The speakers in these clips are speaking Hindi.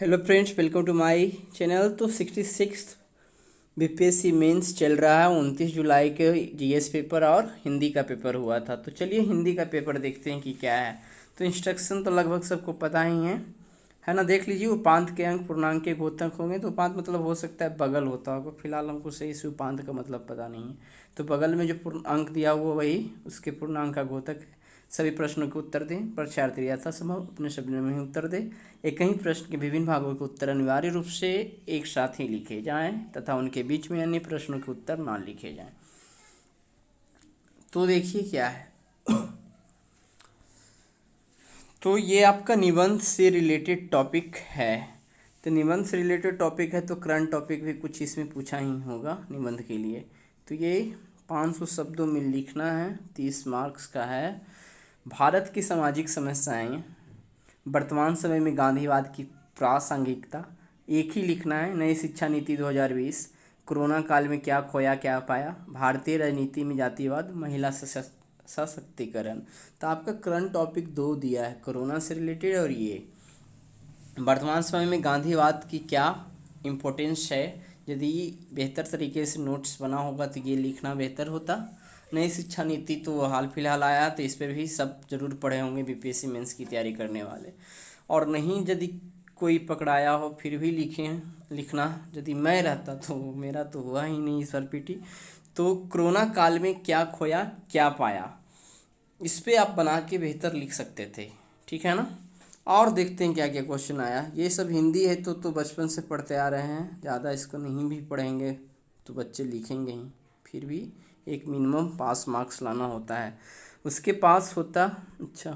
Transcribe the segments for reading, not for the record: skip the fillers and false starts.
Hello friends, welcome to my channel. तो 66 बीपीएससी मेंस चल रहा है। 29 जुलाई के जीएस पेपर और हिंदी का पेपर हुआ था। तो चलिए हिंदी का पेपर देखते हैं कि क्या है। तो इंस्ट्रक्शन तो लगभग सबको पता ही है ना। देख लीजिए, उपांत के अंक पूर्णांक के घोतक होंगे। तो उपांत मतलब हो सकता है बगल होता होगा, फिलहाल हमको सही से उपांत का मतलब पता नहीं है। तो बगल में जो पूर्ण अंक दिया हुआ वही उसके पूर्णांक का घोतक है। सभी प्रश्नों के उत्तर दें, प्रश्नार्थी यथासंभव अपने शब्दों में ही उत्तर दें। एक ही प्रश्न के विभिन्न भागों के उत्तर अनिवार्य रूप से एक साथ ही लिखे जाएं तथा उनके बीच में अन्य प्रश्नों के उत्तर ना लिखे जाएं। तो देखिए क्या है। तो ये आपका निबंध से रिलेटेड टॉपिक है। तो निबंध से रिलेटेड टॉपिक है तो करंट टॉपिक भी कुछ इसमें पूछा ही होगा निबंध के लिए। तो ये 500 शब्दों में लिखना है, 30 मार्क्स का है। भारत की सामाजिक समस्याएं, वर्तमान समय में गांधीवाद की प्रासंगिकता, एक ही लिखना है। नई शिक्षा नीति 2020, कोरोना काल में क्या खोया क्या पाया, भारतीय राजनीति में जातिवाद, महिला सशक्तिकरण। तो आपका करंट टॉपिक 2 दिया है, कोरोना से रिलेटेड और ये वर्तमान समय में गांधीवाद की क्या इम्पोर्टेंस है। यदि बेहतर तरीके से नोट्स बना होगा तो ये लिखना बेहतर होता। नई शिक्षा नीति तो हाल फिलहाल आया, तो इस पर भी सब जरूर पढ़े होंगे बीपीएससी मेंस की तैयारी करने वाले। और नहीं यदि कोई पकड़ाया हो फिर भी लिखना। यदि मैं रहता तो मेरा तो हुआ ही नहीं इस बार पीटी। तो कोरोना काल में क्या खोया क्या पाया, इस पे आप बना के बेहतर लिख सकते थे, ठीक है ना। और देखते हैं क्या क्या क्वेश्चन आया। ये सब हिंदी है तो बचपन से पढ़ते आ रहे हैं, ज़्यादा इसको नहीं भी पढ़ेंगे तो बच्चे लिखेंगे ही। फिर भी एक मिनिमम पास मार्क्स लाना होता है। उसके पास होता, अच्छा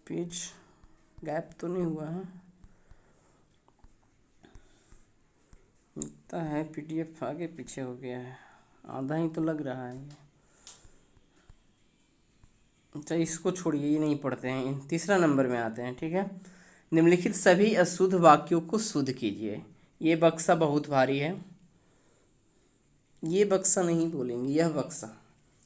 पेज गैप तो नहीं हुआ है, लगता है पीडीएफ आगे पीछे हो गया है, आधा ही तो लग रहा है। अच्छा इसको छोड़िए, ये नहीं पढ़ते हैं। तीसरा नंबर में आते हैं, ठीक है। निम्नलिखित सभी अशुद्ध वाक्यों को शुद्ध कीजिए। ये बक्सा बहुत भारी है, ये बक्सा नहीं बोलेंगे, यह बक्सा,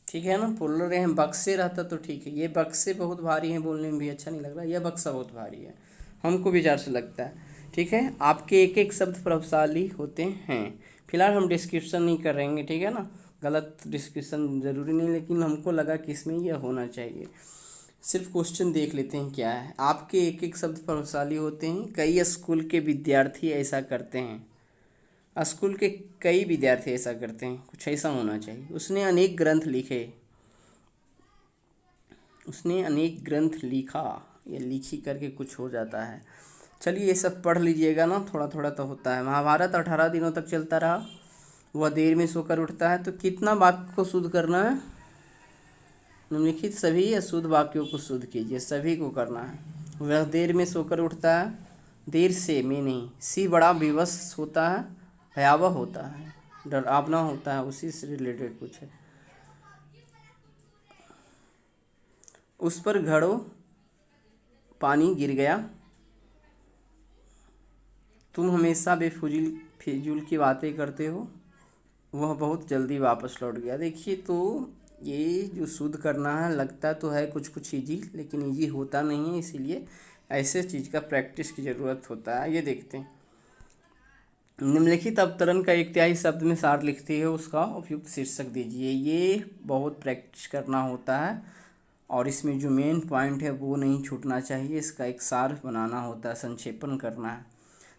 ठीक है ना। बोल रहे हैं बक्से रहता तो ठीक है, ये बक्से बहुत भारी हैं बोलने में भी अच्छा नहीं लग रहा। यह बक्सा बहुत भारी है, हमको विचार से लगता है, ठीक है। आपके एक एक शब्द प्रभावशाली होते हैं। फिलहाल हम डिस्क्रिप्शन नहीं करेंगे, ठीक है ना। गलत डिस्क्रिप्शन ज़रूरी नहीं, लेकिन हमको लगा कि इसमें यह होना चाहिए। सिर्फ क्वेश्चन देख लेते हैं क्या है। आपके एक एक शब्द प्रभावशाली होते हैं। कई स्कूल के विद्यार्थी ऐसा करते हैं। स्कूल के कई विद्यार्थी ऐसा करते हैं, कुछ ऐसा होना चाहिए। उसने अनेक ग्रंथ लिखे, उसने अनेक ग्रंथ लिखा, ये लिखी करके कुछ हो जाता है। चलिए ये सब पढ़ लीजिएगा ना, थोड़ा थोड़ा तो होता है। महाभारत 18 दिनों तक चलता रहा, वह देर में सोकर उठता है। तो कितना वाक्य को शुद्ध करना है। निम्नलिखित सभी अशुद्ध वाक्यों को शुद्ध कीजिए, सभी को करना है। वह देर में सोकर उठता है, देर से में नहीं। सी बड़ा विवश होता है, भयावह होता है, डरावना होता है, उसी से रिलेटेड कुछ है। उस पर घड़ों पानी गिर गया। तुम हमेशा फिजूल की बातें करते हो, वह बहुत जल्दी वापस लौट गया। देखिए तो ये जो शुद्ध करना है लगता तो है कुछ कुछ ईजी, लेकिन ईजी होता नहीं है, इसीलिए ऐसे चीज़ का प्रैक्टिस की ज़रूरत होता है। ये देखते हैं। निम्नलिखित अवतरण का एक तिहाई शब्द में सार लिखते है, उसका उपयुक्त शीर्षक दीजिए। ये बहुत प्रैक्टिस करना होता है और इसमें जो मेन पॉइंट है वो नहीं छूटना चाहिए। इसका एक सार बनाना होता है, संक्षेपण करना है।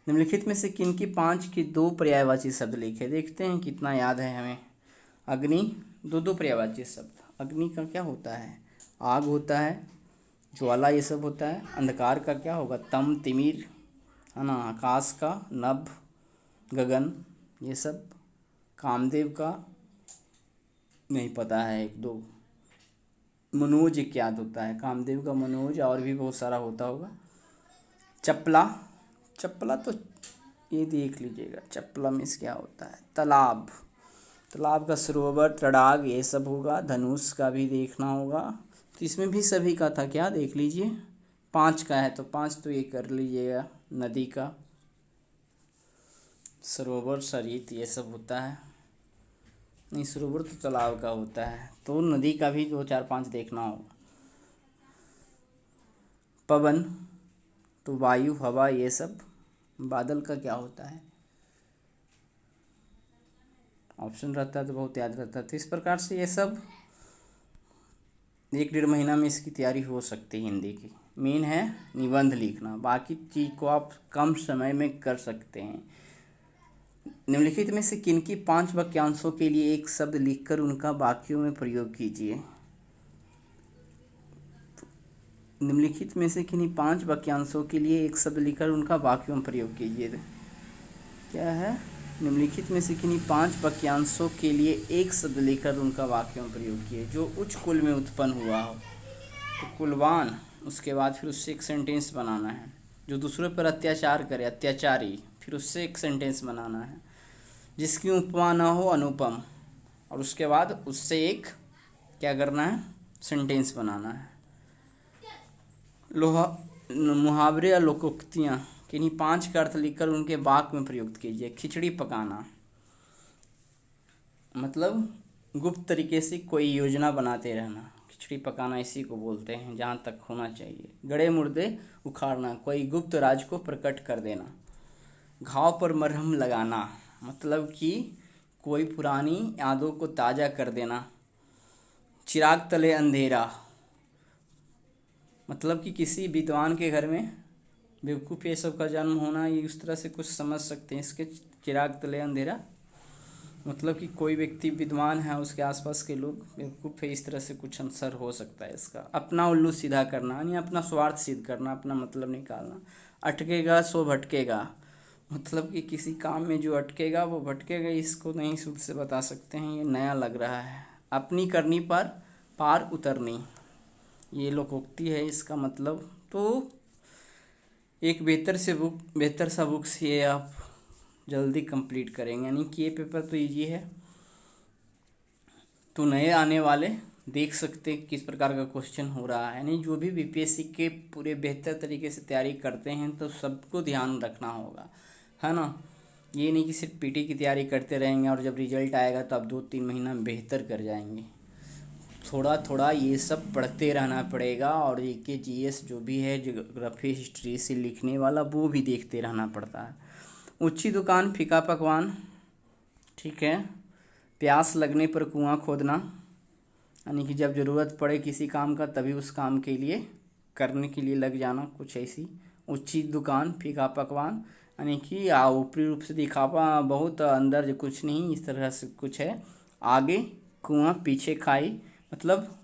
निम्नलिखित में से किनकी 5 की 2 पर्यायवाची शब्द लिखे। देखते हैं कितना याद है हमें। अग्नि, 2 पर्यायवाची शब्द। अग्नि का क्या होता है, आग होता है, ज्वाला ये सब होता है। अंधकार का क्या होगा, तम तिमिर, है ना। आकाश का नभ, गगन, ये सब। कामदेव का नहीं पता है, 1 2। मनोज एक याद होता है, कामदेव का मनोज, और भी बहुत सारा होता होगा। चपला, चपला तो ये देख लीजिएगा, चपला में क्या होता है। तालाब, तालाब का सरोवर, तड़ाग, ये सब होगा। धनुष का भी देखना होगा। तो इसमें भी सभी का था क्या, देख लीजिए। 5 का है तो 5 तो ये कर लीजिएगा। नदी का, सरोवर, सरित, ये सब होता है। नहीं, सरोवर तो तालाब का होता है, तो नदी का भी 2 4 5 देखना होगा। पवन तो वायु, हवा, ये सब। बादल का क्या होता है? ऑप्शन रहता है तो बहुत याद रहता है। तो इस प्रकार से ये सब 1-1.5 महीना में इसकी तैयारी हो सकती है हिंदी की। मेन है निबंध लिखना, बाकी चीज़ को आप कम समय में कर सकते हैं। निम्नलिखित में से किनकी 5 वाक्यांशों के लिए एक शब्द लिखकर उनका वाक्यों में प्रयोग कीजिए। निम्नलिखित में से किन्हीं 5 वाक्यांशों के लिए एक शब्द लिखकर उनका वाक्यों में प्रयोग कीजिए। क्या है? निम्नलिखित में से किन्हीं 5 वाक्यांशों के लिए एक शब्द लिखकर उनका वाक्यों में प्रयोग किए जो उच्च कुल में उत्पन्न हुआ हो। तो कुलवान, उसके बाद फिर उससे एक सेंटेंस बनाना है। जो दूसरों पर अत्याचार करे, अत्याचारी, फिर उससे एक सेंटेंस बनाना है। जिसकी उपमा ना हो, अनुपम, और उसके बाद उससे एक क्या करना है, सेंटेंस बनाना है। मुहावरे या लोकोक्तियाँ किन्हीं 5 का अर्थ लिखकर उनके वाक्य में प्रयुक्त कीजिए। खिचड़ी पकाना मतलब गुप्त तरीके से कोई योजना बनाते रहना, खिचड़ी पकाना इसी को बोलते हैं, जहाँ तक होना चाहिए। गड़े मुर्दे उखाड़ना, कोई गुप्त राज को प्रकट कर देना। घाव पर मरहम लगाना मतलब कि कोई पुरानी यादों को ताज़ा कर देना। चिराग तले अंधेरा मतलब कि किसी विद्वान के घर में बेवकूफ़ ये सब का जन्म होना, ये उस तरह से कुछ समझ सकते हैं इसके। चिराग तले अंधेरा मतलब कि कोई व्यक्ति विद्वान है, उसके आसपास के लोग बेवकूफ़ है, इस तरह से कुछ आंसर हो सकता है इसका। अपना उल्लू सीधा करना यानी अपना स्वार्थ सिद्ध करना, अपना मतलब निकालना। अटकेगा सो भटकेगा मतलब कि किसी काम में जो अटकेगा वो भटकेगा, इसको नहीं शुद्ध से बता सकते हैं, ये नया लग रहा है। अपनी करनी पर पार उतरनी, ये लोकोक्ति है, इसका मतलब। तो एक बेहतर सा बुक से ये आप जल्दी कंप्लीट करेंगे, यानी कि ये पेपर तो इजी है। तो नए आने वाले देख सकते किस प्रकार का क्वेश्चन हो रहा है, यानी जो भी बीपीएससी के पूरे बेहतर तरीके से तैयारी करते हैं तो सबको ध्यान रखना होगा, है ना। ये नहीं कि सिर्फ पीटी की तैयारी करते रहेंगे और जब रिजल्ट आएगा तो आप 2-3 महीना में बेहतर कर जाएंगे। थोड़ा थोड़ा ये सब पढ़ते रहना पड़ेगा, और जीके जीएस जो भी है, ज्योग्राफी हिस्ट्री से लिखने वाला, वो भी देखते रहना पड़ता है। ऊंची दुकान फीका पकवान, ठीक है। प्यास लगने पर कुआं खोदना यानी कि जब ज़रूरत पड़े किसी काम का तभी उस काम के लिए करने के लिए लग जाना, कुछ ऐसी। ऊंची दुकान फीका पकवान यानी कि ऊपरी रूप से दिखावा बहुत, अंदर जो कुछ नहीं, इस तरह से कुछ है। आगे कुआं पीछे खाई मतलब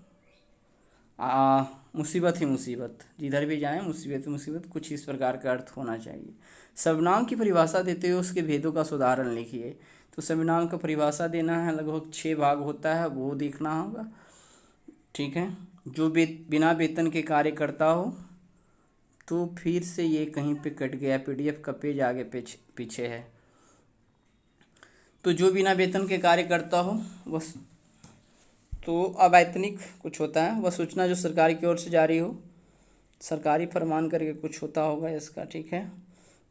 मुसीबत ही मुसीबत, जिधर भी जाएं मुसीबत ही मुसीबत, कुछ इस प्रकार का अर्थ होना चाहिए। सर्वनाम की परिभाषा देते हुए उसके भेदों का उदाहरण लिखिए। तो सर्वनाम का परिभाषा देना है, लगभग 6 भाग होता है, वो देखना होगा, ठीक है। जो बिना वेतन के कार्य करता हो, तो फिर से ये कहीं पे कट गया, पीडीएफ का पेज आगे पीछे है। तो जो बिना वेतन के कार्य करता हो बस, तो अवैतनिक कुछ होता है, वह सूचना जो सरकार की ओर से जारी हो, सरकारी फरमान करके कुछ होता होगा इसका, ठीक है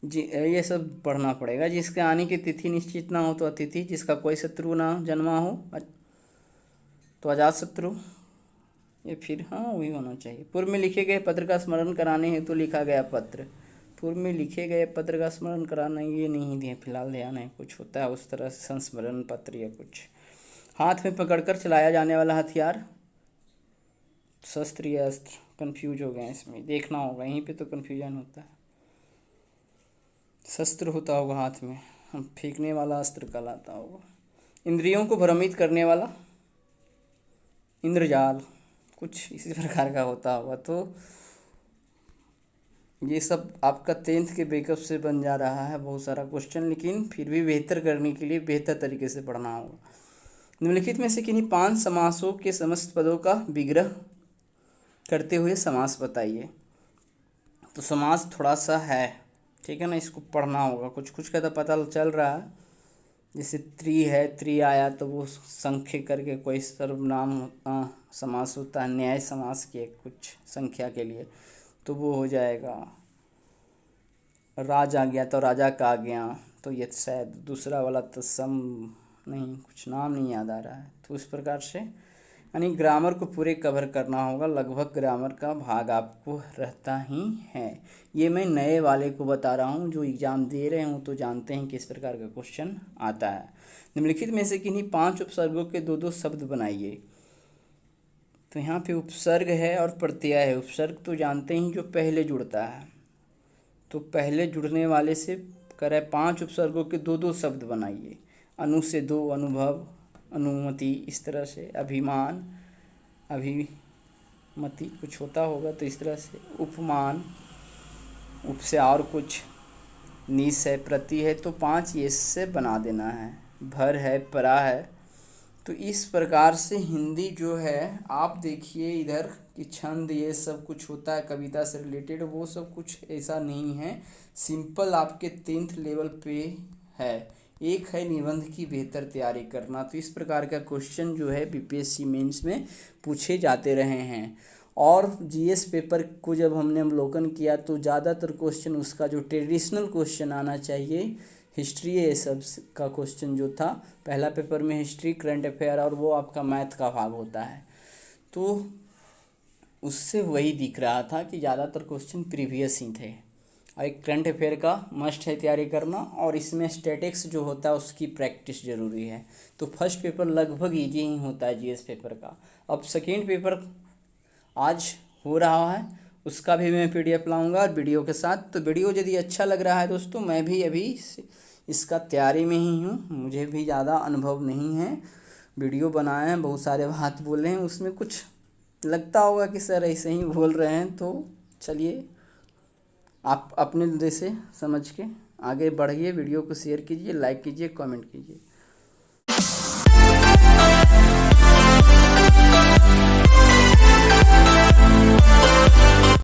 जी। ये सब पढ़ना पड़ेगा। जिसके आने की तिथि निश्चित ना हो तो अतिथि, जिसका कोई शत्रु ना जन्मा हो तो अजात शत्रु, ये फिर हाँ वही होना चाहिए। पूर्व में लिखे गए पत्र का स्मरण कराने हेतु लिखा गया पत्र, पूर्व में लिखे गए पत्र का स्मरण कराना, ये नहीं दिए फिलहाल ध्यान है, कुछ होता है उस तरह से संस्मरण पत्र या कुछ। हाथ में पकड़कर चलाया जाने वाला हथियार, शस्त्र या अस्त्र, कन्फ्यूज हो गए इसमें, देखना होगा, यहीं पे तो कन्फ्यूजन होता है। शस्त्र होता होगा हाथ में, हम फेंकने वाला अस्त्र कहलाता होगा। इंद्रियों को भ्रमित करने वाला इंद्रजाल, कुछ इसी प्रकार का होता होगा। तो ये सब आपका 10th के बैकअप से बन जा रहा है बहुत सारा क्वेश्चन, लेकिन फिर भी बेहतर करने के लिए बेहतर तरीके से पढ़ना होगा। निम्नलिखित में से किन्हीं 5 समासों के समस्त पदों का विग्रह करते हुए समास बताइए। तो समास थोड़ा सा है, ठीक है ना, इसको पढ़ना होगा, कुछ कुछ का तो पता चल रहा है। जैसे त्रि है, त्रि आया तो वो संख्या करके कोई सर्वनाम समास होता है, न्याय समास के कुछ संख्या के लिए, तो वो हो जाएगा। राज आ गया तो राजा का आ गया, तो ये शायद दूसरा वाला तो सम नहीं, कुछ नाम नहीं याद आ रहा है। तो इस प्रकार से यानी ग्रामर को पूरे कवर करना होगा, लगभग ग्रामर का भाग आपको रहता ही है। ये मैं नए वाले को बता रहा हूँ, जो एग्ज़ाम दे रहे हूँ तो जानते हैं किस प्रकार का क्वेश्चन आता है। निम्नलिखित में से किन्हीं 5 उपसर्गों के दो दो शब्द बनाइए। तो यहाँ पे उपसर्ग है और प्रत्यय है। उपसर्ग तो जानते ही जो पहले जुड़ता है, तो पहले जुड़ने वाले से करे 5 उपसर्गों के दो दो शब्द बनाइए। अनु से 2, अनुभव, अनुमति, इस तरह से। अभिमान, अभिमति कुछ होता होगा तो इस तरह से। उपमान, उप से और कुछ, निस है, प्रति है, तो 5 ये से बना देना है। भर है, परा है। तो इस प्रकार से हिंदी जो है, आप देखिए इधर कि छंद ये सब कुछ होता है कविता से रिलेटेड, वो सब कुछ ऐसा नहीं है। सिंपल आपके 10th लेवल पे है। एक है निबंध की बेहतर तैयारी करना। तो इस प्रकार का क्वेश्चन जो है बीपीएससी मेंस में पूछे जाते रहे हैं। और जीएस पेपर को जब हमने अवलोकन किया तो ज़्यादातर क्वेश्चन उसका जो ट्रेडिशनल क्वेश्चन आना चाहिए, हिस्ट्री ये सब का क्वेश्चन जो था, पहला पेपर में हिस्ट्री, करंट अफेयर और वो आपका मैथ का भाग होता है, तो उससे वही दिख रहा था कि ज़्यादातर क्वेश्चन प्रीवियस ही थे। और एक करंट अफेयर का मस्ट है तैयारी करना, और इसमें स्टैटिक्स जो होता है उसकी प्रैक्टिस ज़रूरी है। तो फर्स्ट पेपर लगभग ईजी ही होता है जीएस पेपर का। अब सेकेंड पेपर आज हो रहा है, उसका भी मैं पीडीएफ लाऊंगा वीडियो के साथ। तो वीडियो यदि अच्छा लग रहा है दोस्तों, मैं भी अभी इसका तैयारी में ही हूँ, मुझे भी ज़्यादा अनुभव नहीं है। वीडियो बनाए हैं, बहुत सारे बात बोले हैं, उसमें कुछ लगता होगा कि सर ऐसे ही बोल रहे हैं, तो चलिए आप अपने जैसे समझ के आगे बढ़िए। वीडियो को शेयर कीजिए, लाइक कीजिए, कमेंट कीजिए।